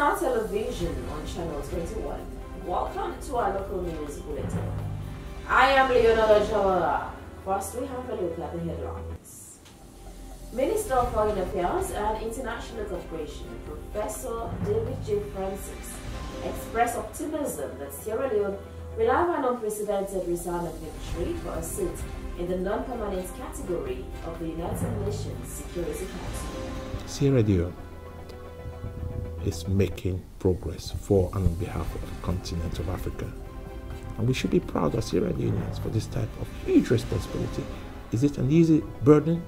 Star Television on Channel 21. Welcome to our local news bulletin. I am Leonardo Jawara. First, we have a look at the headlines. Minister of Foreign Affairs and International Cooperation, Professor David J. Francis, expressed optimism that Sierra Leone will have an unprecedented resounding victory for a seat in the non-permanent category of the United Nations Security Council. Sierra Leone is making progress for and on behalf of the continent of Africa. And we should be proud as Sierra Leoneans for this type of huge responsibility. Is it an easy burden?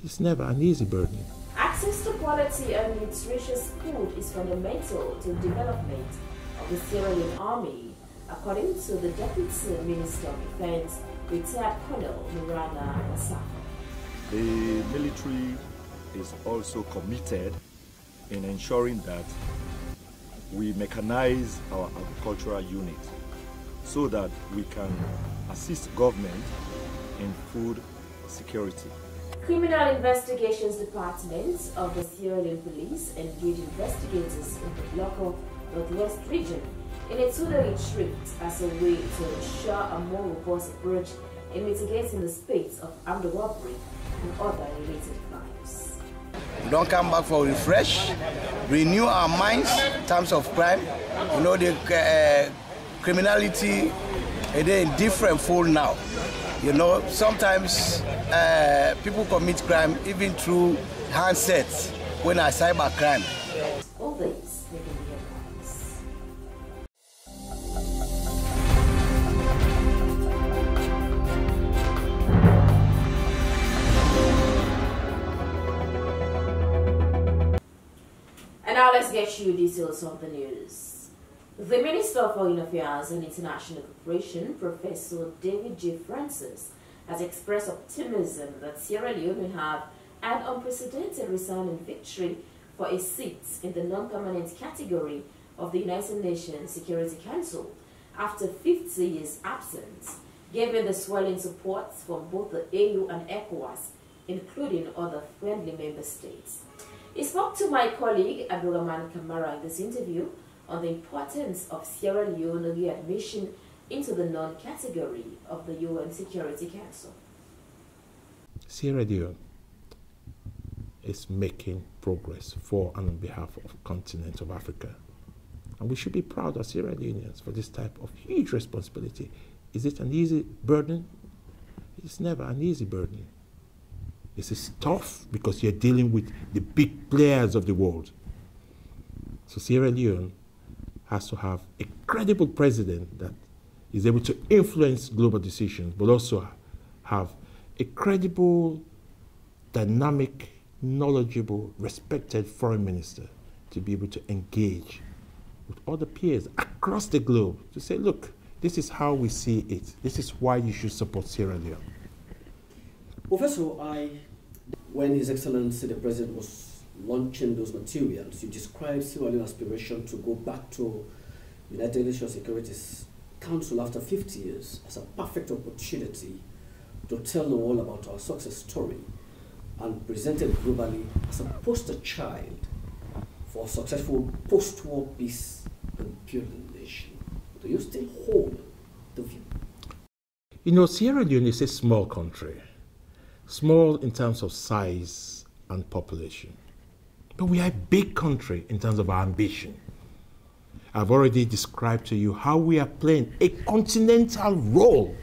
It's never an easy burden. Access to quality and nutritious food is fundamental to the development of the Sierra Leone Army, according to the Deputy Minister of Defense, retired Colonel Mirana Masako. The military is also committed in ensuring that we mechanize our agricultural unit so that we can assist government in food security. Criminal Investigations Department of the Sierra Leone Police engaged investigators in the local Northwest region in a two-day retreat as a way to ensure a more robust approach in mitigating the spates of armed robbery and other related crimes. We don't come back for refresh, renew our minds in terms of crime. You know, the criminality is in different fold now. You know, sometimes people commit crime even through handsets when a cyber crime. All these making the headlines. And now let's get you details of the news. The Minister of Foreign Affairs and International Cooperation, Professor David J. Francis, has expressed optimism that Sierra Leone will have an unprecedented resounding victory for a seat in the non-permanent category of the United Nations Security Council after 50 years absence, given the swelling support from both the AU and ECOWAS, including other friendly member states. He spoke to my colleague Abdulrahman Kamara in this interview on the importance of Sierra Leone readmission into the non-category of the UN Security Council. Sierra Leone is making progress for and on behalf of the continent of Africa. And we should be proud as Sierra Leoneans for this type of huge responsibility. Is it an easy burden? It's never an easy burden. This is tough because you're dealing with the big players of the world. So Sierra Leone has to have a credible president that is able to influence global decisions, but also have a credible, dynamic, knowledgeable, respected foreign minister to be able to engage with other peers across the globe to say, look, this is how we see it. This is why you should support Sierra Leone. Professor, when His Excellency the President was launching those materials, you described Sierra Leone's aspiration to go back to United Nations Security Council after 50 years as a perfect opportunity to tell the world about our success story and present it globally as a poster child for a successful post-war peace and building nation. Do you still hold the view? You know, Sierra Leone is a small country, small in terms of size and population. But we are a big country in terms of our ambition. I've already described to you how we are playing a continental role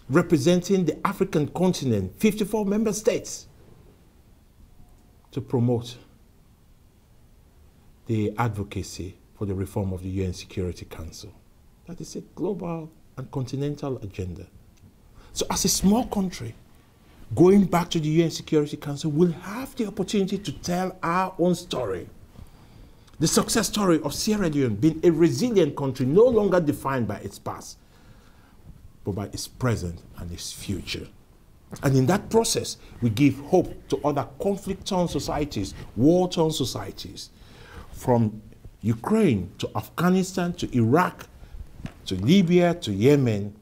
representing the African continent, 54 member states, to promote the advocacy for the reform of the UN Security Council. That is a global and continental agenda. So as a small country, going back to the UN Security Council, we'll have the opportunity to tell our own story. The success story of Sierra Leone being a resilient country, no longer defined by its past, but by its present and its future. And in that process, we give hope to other conflict-torn societies, war-torn societies, from Ukraine to Afghanistan to Iraq to Libya to Yemen,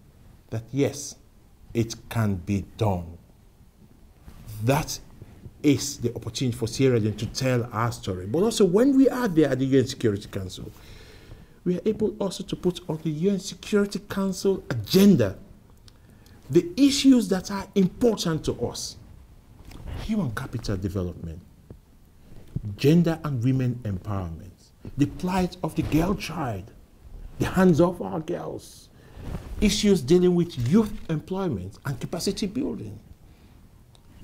that yes, it can be done. That is the opportunity for Sierra Leone to tell our story. But also when we are there at the UN Security Council, we are able also to put on the UN Security Council agenda the issues that are important to us. Human capital development, gender and women empowerment, the plight of the girl child, the hands of our girls, issues dealing with youth employment and capacity building,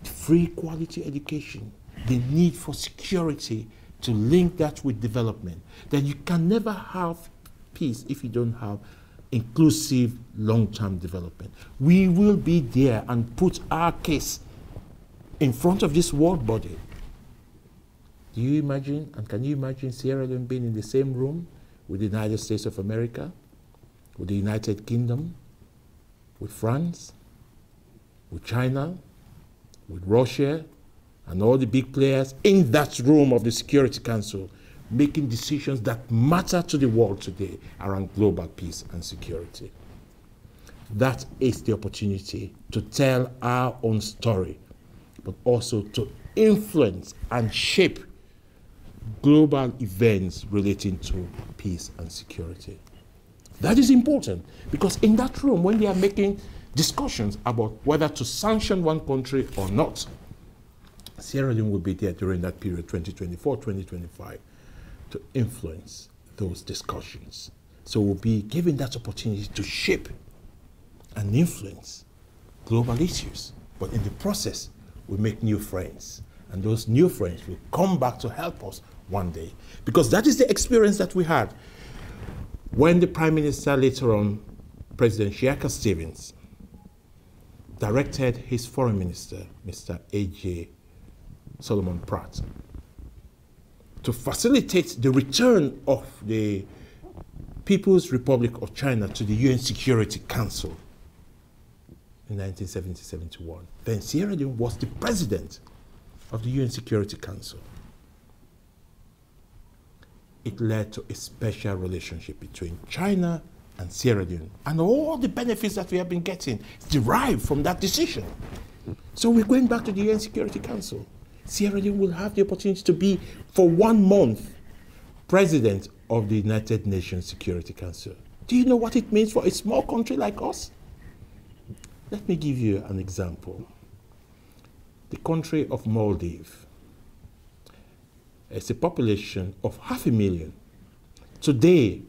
free quality education, the need for security to link that with development. That you can never have peace if you don't have inclusive long-term development. We will be there and put our case in front of this world body. Do you imagine, and can you imagine Sierra Leone being in the same room with the United States of America, with the United Kingdom, with France, with China, with Russia, and all the big players in that room of the Security Council, making decisions that matter to the world today around global peace and security? That is the opportunity to tell our own story, but also to influence and shape global events relating to peace and security. That is important because in that room, when they are making discussions about whether to sanction one country or not, Sierra Leone will be there during that period, 2024, 2025, to influence those discussions. So we'll be given that opportunity to shape and influence global issues. But in the process, we make new friends. And those new friends will come back to help us one day. Because that is the experience that we had when the Prime Minister, later on, President Shiaka Stevens, directed his Foreign Minister, Mr. A.J. Solomon Pratt, to facilitate the return of the People's Republic of China to the UN Security Council in 1970-71. Then Sierra Leone was the president of the UN Security Council. It led to a special relationship between China and Sierra Leone, and all the benefits that we have been getting derived from that decision. So we're going back to the UN Security Council. Sierra Leone will have the opportunity to be, for 1 month, president of the United Nations Security Council. Do you know what it means for a small country like us? Let me give you an example. The country of Maldives has a population of 500,000. Today,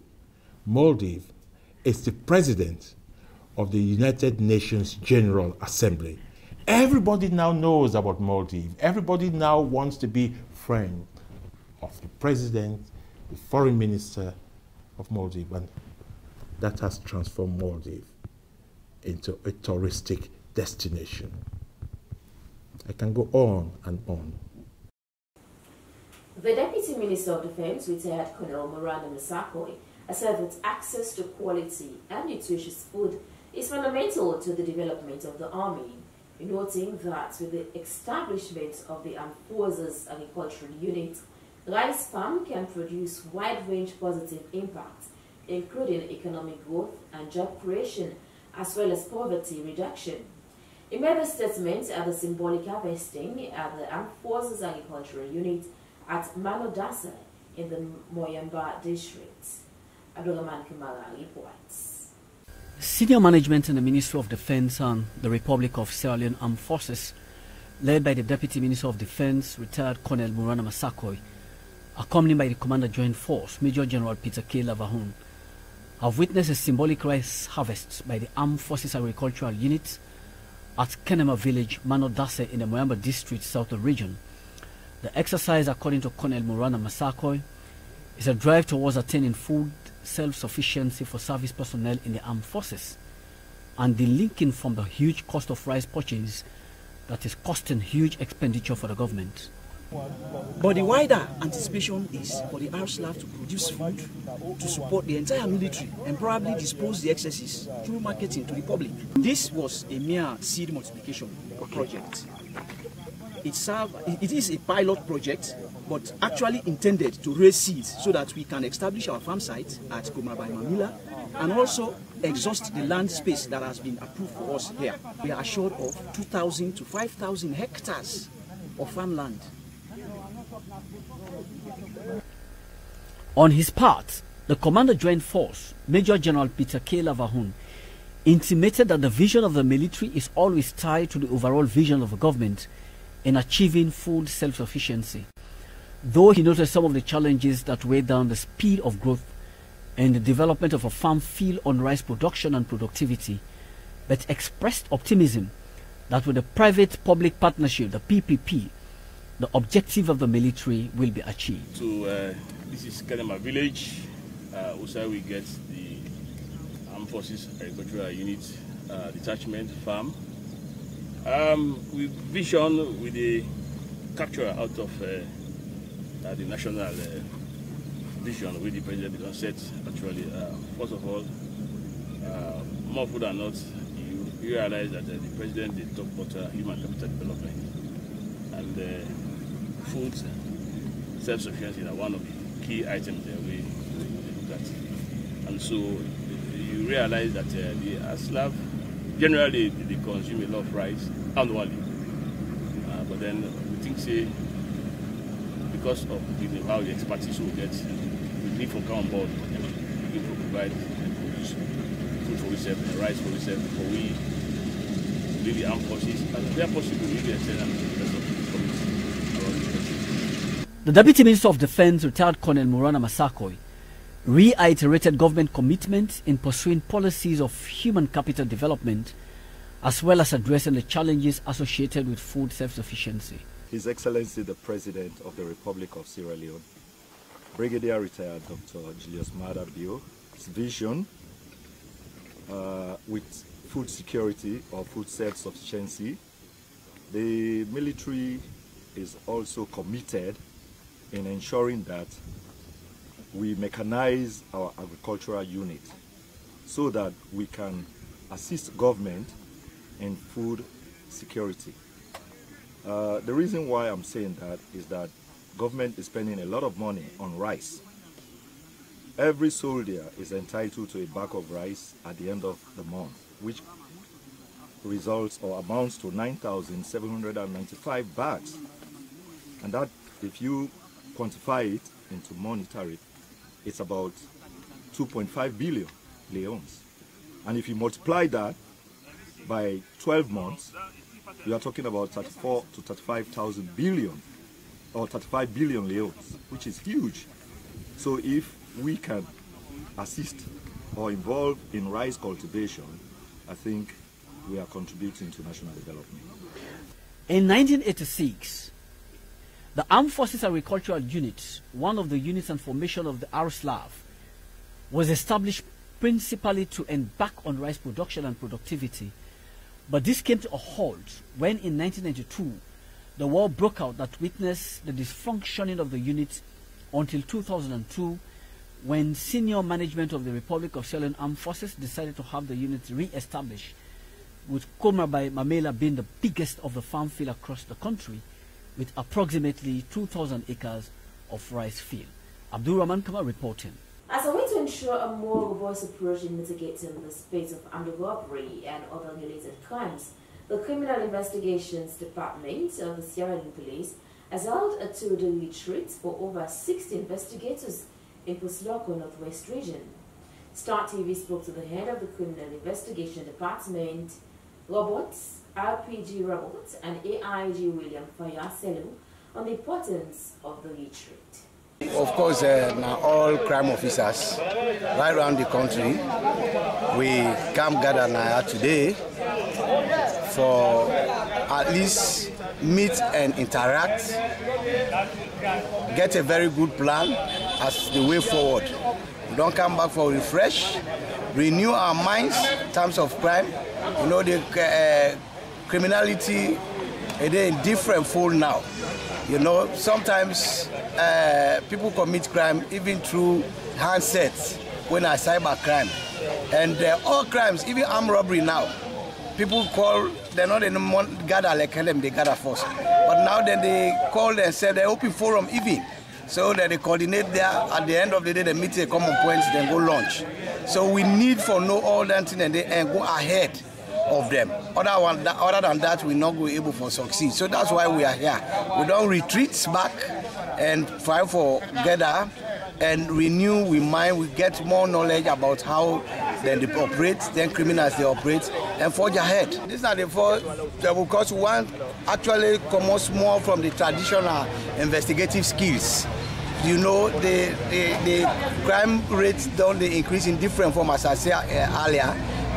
Maldives is the president of the United Nations General Assembly. Everybody now knows about Maldives. Everybody now wants to be friend of the president, the foreign minister of Maldives. And that has transformed Maldives into a touristic destination. I can go on and on. The Deputy Minister of Defense, retired Colonel Morana Massaquoi, has said that access to quality and nutritious food is fundamental to the development of the Army, noting that with the establishment of the Armed Forces Agricultural Unit, rice farm can produce wide-range positive impacts, including economic growth and job creation, as well as poverty reduction. He made a statement at the symbolic harvesting at the Armed Forces Agricultural Unit at Manodasa in the Moyamba district. Abdulrahman Kamara reports. Senior management in the Ministry of Defense and the Republic of Sierra Leone Armed Forces, led by the Deputy Minister of Defense, retired Colonel Morana Massaquoi, accompanied by the Commander Joint Force, Major General Peter K. Lavahun, have witnessed a symbolic rice harvest by the Armed Forces Agricultural Unit at Kenema Village, Manodase in the Moyamba District, Southern Region. The exercise, according to Colonel Morana Massaquoi, is a drive towards attaining food self-sufficiency for service personnel in the armed forces and the linking from the huge cost of rice purchase that is costing huge expenditure for the government. But the wider anticipation is for the RSLAF to produce food to support the entire military and probably dispose the excesses through marketing to the public. This was a mere seed multiplication project. It is a pilot project, but actually intended to raise seeds so that we can establish our farm site at Komabai Mamila and also exhaust the land space that has been approved for us here. We are assured of 2,000 to 5,000 hectares of farmland. On his part, the Commander Joint Force, Major General Peter K. Lavahun, intimated that the vision of the military is always tied to the overall vision of the government in achieving food self-sufficiency. Though he noted some of the challenges that weigh down the speed of growth and the development of a farm field on rice production and productivity, but expressed optimism that with the private-public partnership, the PPP, the objective of the military will be achieved. So this is Kenema village. Also we get the Armed Forces Agricultural Unit Detachment Farm. With vision, with the capture out of the national vision with the president because set actually first of all, more food than not, you realize that the president did talk about human capital development and food self-sufficiency are one of the key items that we look at. And so you realize that the ASLAF generally they consume a lot of rice annually, but then we think say because of how the expertise we get, we need to come on board and begin to provide food for ourselves and rice for ourselves before we leave the armed forces and where possible we will extend them to the rest of the community around the country. The Deputy Minister of Defense, retired Colonel Murana Massaquoi, reiterated government commitment in pursuing policies of human capital development as well as addressing the challenges associated with food self-sufficiency. His Excellency the President of the Republic of Sierra Leone, Brigadier Retired Dr. Julius Maada Bio, his vision with food security or food self-sufficiency. The military is also committed in ensuring that we mechanize our agricultural unit so that we can assist government in food security. The reason why I'm saying that is that government is spending a lot of money on rice. Every soldier is entitled to a bag of rice at the end of the month, which results or amounts to 9,795 bags. And that, if you quantify it into monetary, it's about 2.5 billion leones. And if you multiply that by 12 months, you are talking about 34 to 35,000 billion or 35 billion leones, which is huge. So if we can assist or involve in rice cultivation, I think we are contributing to national development. In 1986, the Armed Forces Agricultural Unit, one of the units and formation of the ARSLAV, was established principally to embark on rice production and productivity. But this came to a halt when in 1992, the war broke out that witnessed the dysfunctioning of the unit until 2002, when senior management of the Republic of Sierra Leone Armed Forces decided to have the unit re-established, with Komrabai Mamela being the biggest of the farm field across the country, with approximately 2,000 acres of rice field. Abdul Rahman Kama reporting. As a way to ensure a more robust approach in mitigating the space of armed robbery and other related crimes, the Criminal Investigations Department of the Sierra Leone Police has held a two-day retreat for over 60 investigators in Pusiloko Northwest region. Star TV spoke to the head of the Criminal Investigation Department, Robots, RPG Robots, and AIG William Fayaselu on the importance of the retreat. Of course, now all crime officers right around the country, we come gather now today for at least meet and interact, get a very good plan as the way forward. We don't come back for refresh, renew our minds in terms of crime. You know, the criminality is in different fold now. You know, sometimes people commit crime even through handsets when are cyber crime. And all crimes, even armed robbery now, people call, they're not anymore gather like them, they gather first. But now then they call and say they open forum even. So that they coordinate there, at the end of the day they meet a common point, then go launch. So we need for know all that thing and go ahead of them. Other than that, we're not going to be able to succeed. So that's why we are here. We don't retreat back and try for gather and renew, we mind, we get more knowledge about how then they operate, then criminals they operate, and forge ahead. These are the four, because we want actually come more from the traditional investigative skills. You know, the crime rates don't increase in different forms, as I said earlier.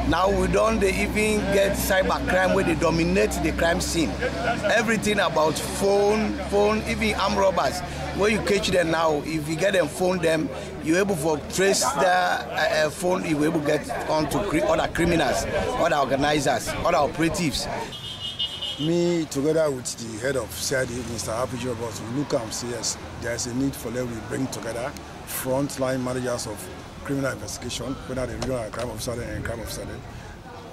Now we don't even get cyber crime where they dominate the crime scene. Everything about phone, even armed robbers. When you catch them now, if you get them phone them, you're able to trace their phone, you're able to get on to other criminals, other organizers, other operatives. Me, together with the head of CID, Mr. Happy Roberts, we look and say yes, there's a need for them we bring together frontline managers of criminal investigation, whether the regional crime officer and crime officer,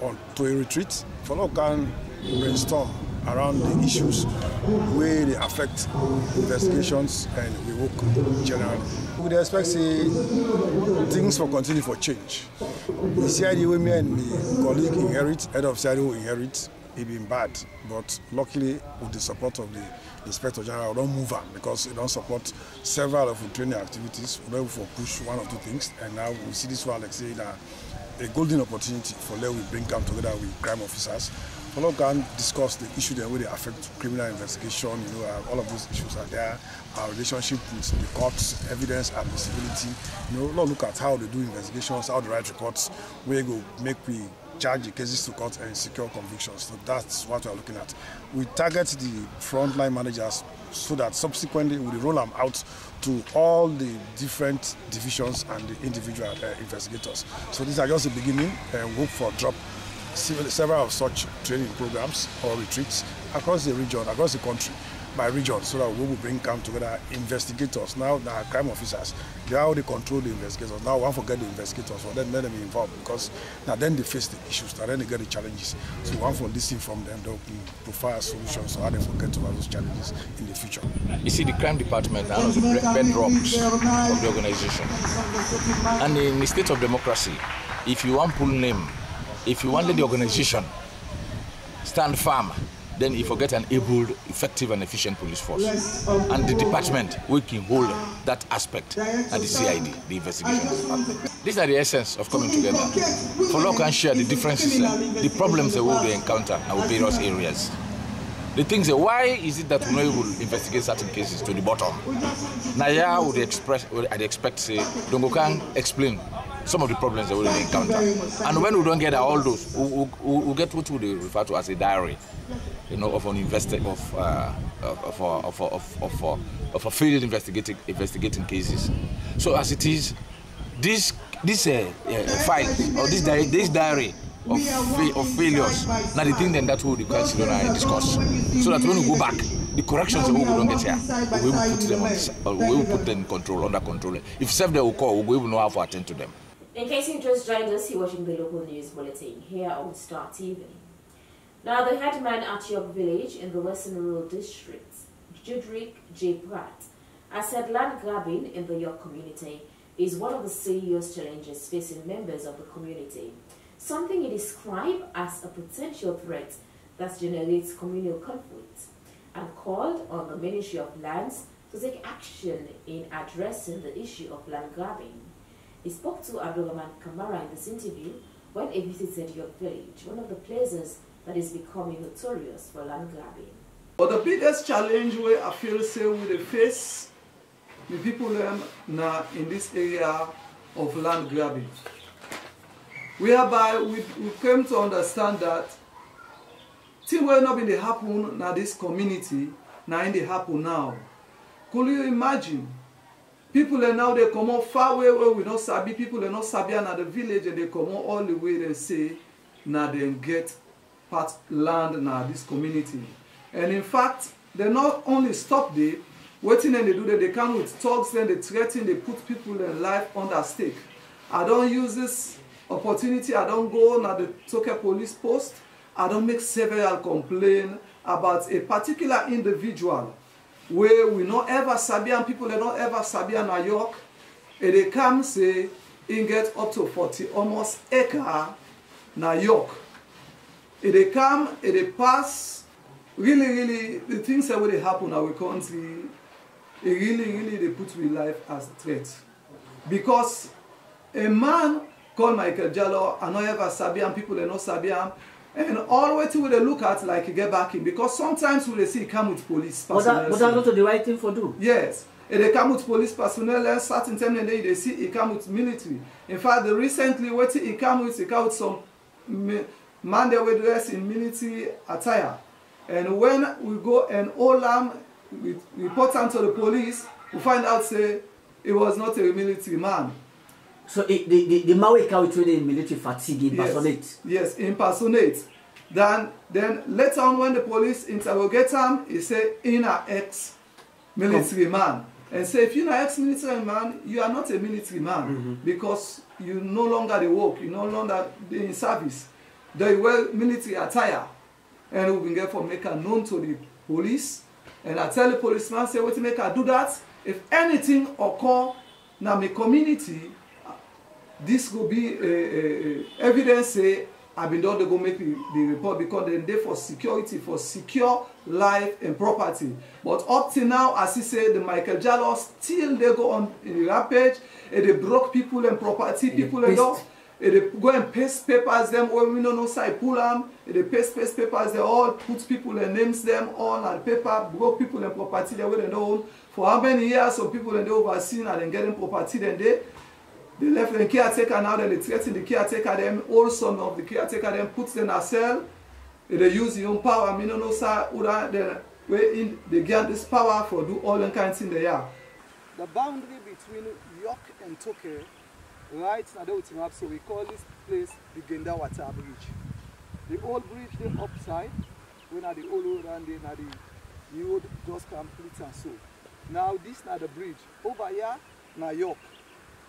on to a retreat for all can brainstorm around the issues where they affect investigations and we work generally. We expect things will continue for change. The CID we me and my colleague inherit, head of CID will inherit, it been bad, but luckily with the support of the Inspector General, we don't move on because we don't support several of the training activities. We're able to push one or two things, and now we see this one like saying a golden opportunity for let we bring them together with crime officers. For all can discuss the issue that way they affect criminal investigation. You know, all of those issues are there. Our relationship with the courts, evidence, admissibility. You know, look at how they do investigations, how they write reports, where go make we charge the cases to court and secure convictions. So that's what we're looking at. We target the frontline managers so that subsequently we roll them out to all the different divisions and the individual investigators. So these are just the beginning, and we hope for drop several of such training programs or retreats across the region, across the country, by region, so that we will bring come together investigators. Now the crime officers, they are how they control the investigators. Now we want to forget the investigators, for them let them be involved, because now then they face the issues, now then they get the challenges. So we want to listen from them, they'll provide solutions so how they forget about those challenges in the future. You see, the crime department now is the bedrocks of the organization. And in the state of democracy, if you want pull name, if you want the organization stand firm, then you forget an able, effective and efficient police force. And the department, we can hold that aspect at the CID, the investigation department. These are the essence of coming together. For all can share the differences, the problems that we will encounter in our various areas. The things that why is it that we not able to investigate certain cases to the bottom? Now I'd expect say Dongo can explain some of the problems that we will encounter. And when we don't get all those, we'll get what we refer to as a diary, you know, of an of a field investigating cases. So as it is, this file or this diary of failures, now the thing then that we will discuss, so that when we go back, the corrections that we don't get here, we will put them we will put them in control, under control. If self they will call, we will know how to attend to them. In case you just joined us, you're watching the local news bulletin here on Star TV. Now, the headman at York Village in the Western Rural District, Judrick J. Pratt, has said land grabbing in the York community is one of the serious challenges facing members of the community, something he described as a potential threat that generates communal conflict, and called on the Ministry of Lands to take action in addressing the issue of land grabbing. He spoke to Abdulrahman Kamara in this interview when he visited York Village, one of the places that is becoming notorious for land grabbing. But the biggest challenge where I feel say we face the people now in this area of land grabbing, whereby we came to understand that things will not be happen in this community, now in the happen now. Could you imagine? People are now, they come out far away where we don't sabi, people are not sabi in the village, and they come out all the way and say, now they get part land now this community. And in fact, they not only stop there, waiting and they do that, they come with thugs, then they threaten, they put people in life under stake. I don't use this opportunity, I don't go now the Toke police post, I don't make several complaints about a particular individual where we not ever sabi and people are not ever sabi in New York, and they come say he get up to 40 almost acre New York. they come, they pass. Really, the things that will happen in our country, it really, they put real life as a threat. Because a man called Michael Jallow, and not ever Sabian, people are not Sabian, and all what they look at like he get back in. Because sometimes we see he come with police personnel. But that's not the right thing for do. Yes. And they come with police personnel, and certain time and they see he come with military. In fact, recently what he come with some man that were dressed in military attire. And when we go and all them, we report them to the police, we find out say it was not a military man. So the Maui carry through the military fatigue impersonate. Yes, impersonate. Then later on when the police interrogate him, he say in a ex-military man. And say if you're an ex-military man, you are not a military man because you no longer the work, you no longer in service. They wear military attire. And we can get for make her known to the police. And I tell the policeman, say what to make her do that. If anything occur in my community, this will be evidence say I've been done to go make the report because they're there for security, for secure life and property. But up till now, as he said, the Michael Jallow still they go on in the rampage and they broke people and property, people and all. They go and paste papers them when we don't know side pull them. They paste papers, they all put people and names them on and paper, broke people and property they wouldn't know. For how many years some people and they overseen and then getting property then they left the caretaker now, then they threaten the caretaker them, all son of the caretaker them puts them in a cell. They use their own power. I don't know sir, they get this power for do all the kinds of things they are. The boundary between York and Toke right now, so we call this place the Genda Water Bridge. The old bridge, the upside, when are the old road and then the new road just complete and so. Now this now the bridge. Over here, now York.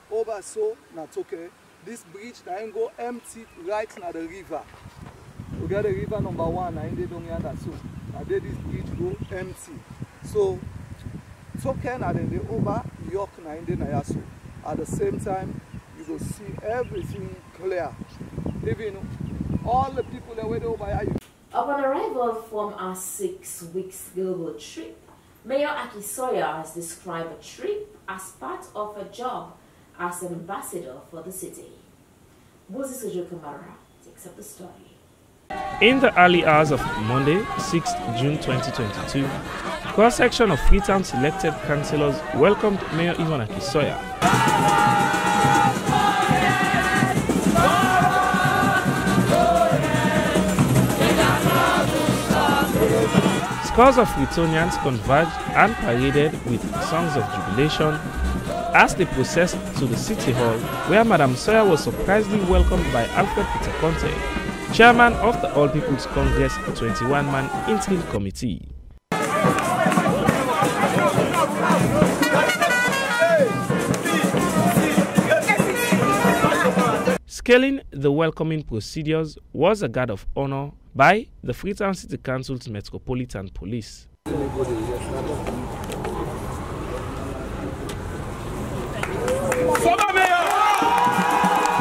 Over so, now Toke. This bridge now go empty right now the river. We got the river number 1 now in the down here that so. Now there this bridge go empty. So Toke now then the over York now in the Nayaso. At the same time, you will see everything clear. Even all the people that went over here. Upon arrival from our 6 weeks global trip, Mayor Akisoya has described a trip as part of a job as an ambassador for the city. Moses Ojo Kamara takes up the story. In the early hours of Monday, 6th June 2022, a cross-section of Freetown selected councillors welcomed Mayor Yvonne Akisoya. Scores of Freetonians converged and paraded with songs of jubilation as they processed to the City Hall, where Madam Soya was surprisingly welcomed by Alfred Peter Conte, chairman of the All People's Congress 21-man interim committee. Scaling the welcoming procedures was a guard of honor by the Freetown City Council's Metropolitan Police.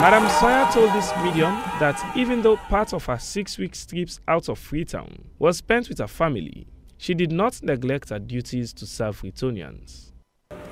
Madam Soya told this medium that even though part of her 6-week trips out of Freetown was spent with her family, she did not neglect her duties to serve Freetonians.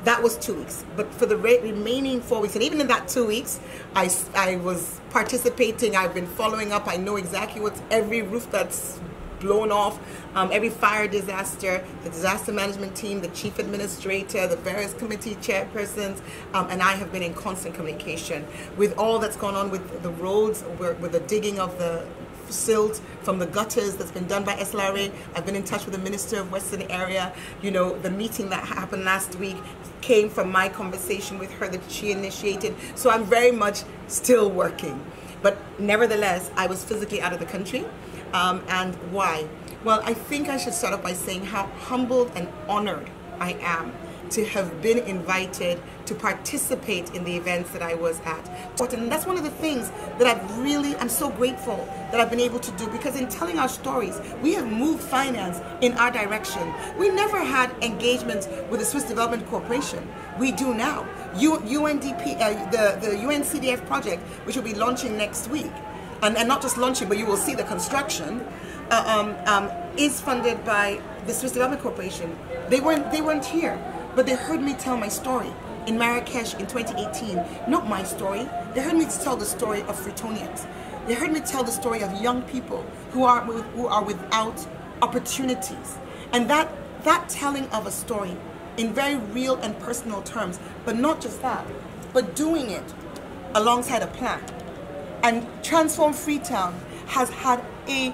That was 2 weeks, but for the remaining 4 weeks, and even in that 2 weeks, I was participating, I've been following up, I know exactly what's every roof that's blown off, every fire disaster, the disaster management team, the chief administrator, the various committee chairpersons, and I have been in constant communication with all that's gone on with the roads, with the digging of the silt from the gutters that's been done by SLRA. I've been in touch with the Minister of Western Area. You know, the meeting that happened last week came from my conversation with her that she initiated. So I'm very much still working. But nevertheless, I was physically out of the country. And why? Well, I think I should start off by saying how humbled and honored I am to have been invited to participate in the events that I was at. And that's one of the things that I'm so grateful that I've been able to do, because in telling our stories, we have moved finance in our direction. We never had engagement with the Swiss Development Corporation. We do now. UNDP, the UNCDF project, which will be launching next week, and not just launching, but you will see the construction, is funded by the Swiss Development Corporation. They weren't here, but they heard me tell my story in Marrakesh in 2018. Not my story. They heard me tell the story of Freetonians. They heard me tell the story of young people who are without opportunities. And that telling of a story in very real and personal terms, but not just that, but doing it alongside a plan. And Transform Freetown has had a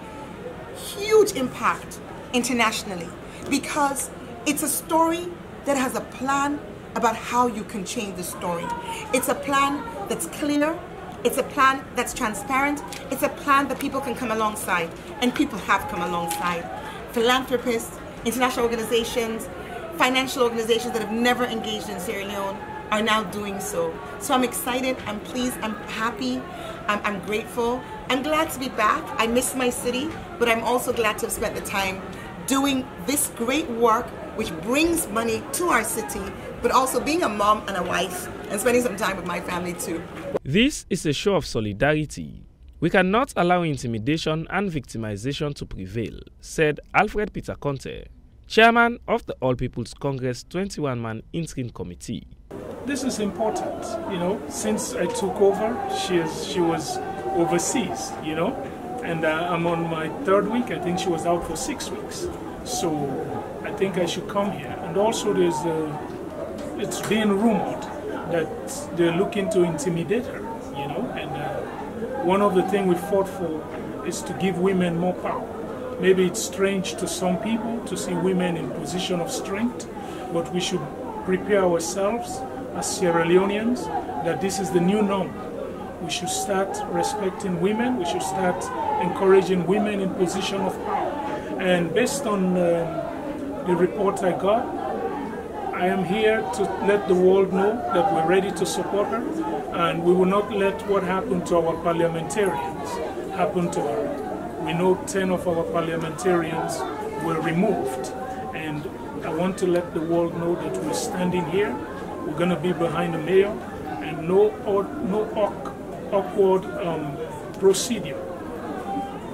huge impact internationally because it's a story that has a plan about how you can change the story. It's a plan that's clear, it's a plan that's transparent, it's a plan that people can come alongside, and people have come alongside. Philanthropists, international organizations, financial organizations that have never engaged in Sierra Leone are now doing so. So I'm excited, I'm pleased, I'm happy, I'm grateful. I'm glad to be back. I miss my city, but I'm also glad to have spent the time doing this great work which brings money to our city, but also being a mom and a wife and spending some time with my family too. This is a show of solidarity. We cannot allow intimidation and victimization to prevail, said Alfred Peter Conte, chairman of the All People's Congress 21-man interim committee. This is important, you know, since I took over, she was overseas, you know, and I'm on my 3rd week. I think she was out for 6 weeks. So I think I should come here. And also it's being rumored that they're looking to intimidate her, you know, and one of the things we fought for is to give women more power. Maybe it's strange to some people to see women in position of strength, but we should prepare ourselves as Sierra Leoneans that this is the new norm. We should start respecting women, we should start encouraging women in position of power. And based on the report I got, I am here to let the world know that we're ready to support her, and we will not let what happened to our parliamentarians happen to her. We know 10 of our parliamentarians were removed, and I want to let the world know that we're standing here. We're going to be behind the mayor, and no awkward procedure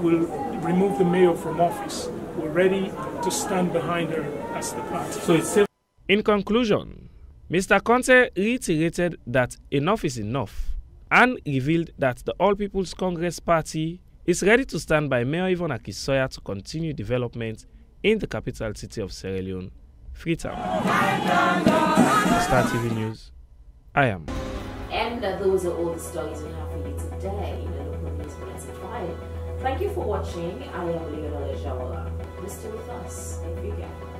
will remove the mayor from office. We're ready to stand behind her as the party. In conclusion, Mr. Conte reiterated that enough is enough and revealed that the All People's Congress Party is ready to stand by Mayor Yvonne Aki-Sawyerr to continue development in the capital city of Sierra Leone, Freetown. Star TV News, I am. And those are all the stories we have for you today in the local news classified. Thank you for watching. I am Leonel Jawala. Stay with us if you can.